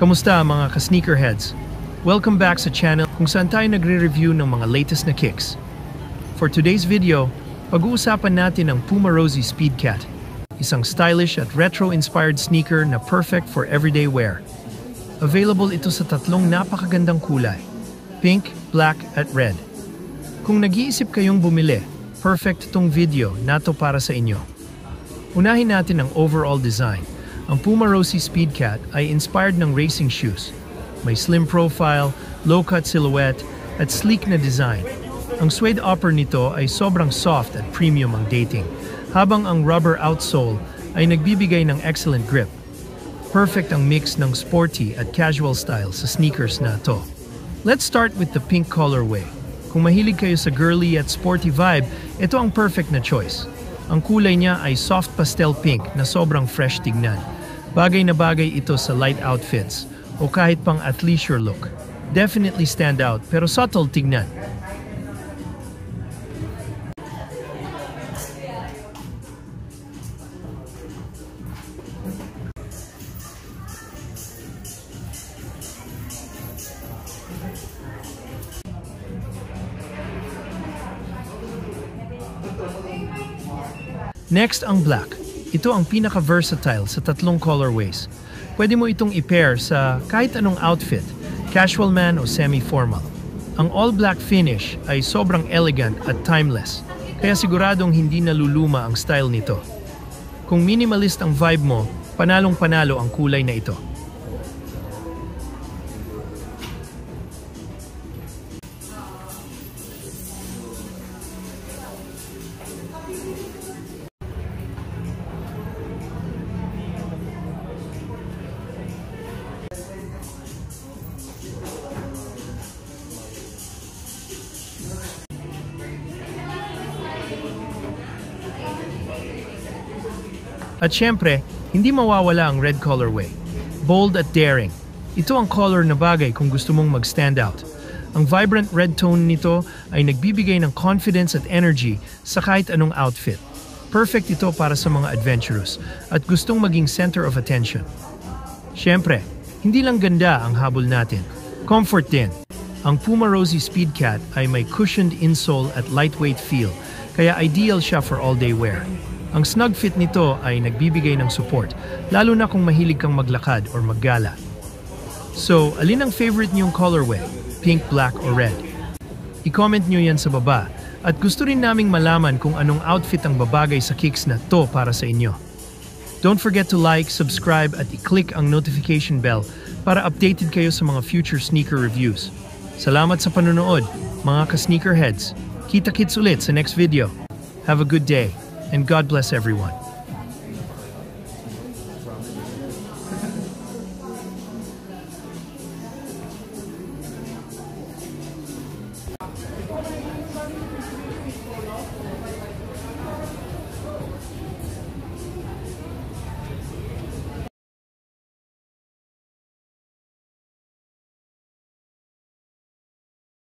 Kamusta mga ka-sneakerheads? Welcome back sa channel kung saan tayo nagre-review ng mga latest na kicks. For today's video, pag-uusapan natin ang Puma Rossi Speedcat, isang stylish at retro-inspired sneaker na perfect for everyday wear. Available ito sa tatlong napakagandang kulay, pink, black at red. Kung nag-iisip kayong bumili, perfect itong video na to para sa inyo. Unahin natin ang overall design. Ang Puma Rossi Speedcat ay inspired ng racing shoes. May slim profile, low-cut silhouette, at sleek na design. Ang suede upper nito ay sobrang soft at premium ang dating, habang ang rubber outsole ay nagbibigay ng excellent grip. Perfect ang mix ng sporty at casual style sa sneakers na to. Let's start with the pink colorway. Kung mahilig kayo sa girly at sporty vibe, ito ang perfect na choice. Ang kulay niya ay soft pastel pink na sobrang fresh tignan. Bagay na bagay ito sa light outfits o kahit pang athleisure look. Definitely stand out pero subtle tignan. Next ang black. Ito ang pinaka-versatile sa tatlong colorways. Pwede mo itong i-pair sa kahit anong outfit, casual man o semi-formal. Ang all-black finish ay sobrang elegant at timeless, kaya siguradong hindi naluluma ang style nito. Kung minimalist ang vibe mo, panalong-panalo ang kulay na ito. At syempre, hindi mawawala ang red colorway. Bold at daring. Ito ang color na bagay kung gusto mong mag-stand out. Ang vibrant red tone nito ay nagbibigay ng confidence at energy sa kahit anong outfit. Perfect ito para sa mga adventurous at gustong maging center of attention. Syempre, hindi lang ganda ang habol natin. Comfort din. Ang Puma Rossi Speedcat ay may cushioned insole at lightweight feel, kaya ideal siya for all-day wear. Ang snug fit nito ay nagbibigay ng support, lalo na kung mahilig kang maglakad or maggala. So, alin ang favorite niyong colorway? Pink, black, or red? I-comment niyo yan sa baba. At gusto rin naming malaman kung anong outfit ang babagay sa kicks na to para sa inyo. Don't forget to like, subscribe, at i-click ang notification bell para updated kayo sa mga future sneaker reviews. Salamat sa panonood, mga ka-sneakerheads. Kita-kits ulit sa next video. Have a good day. And God bless everyone.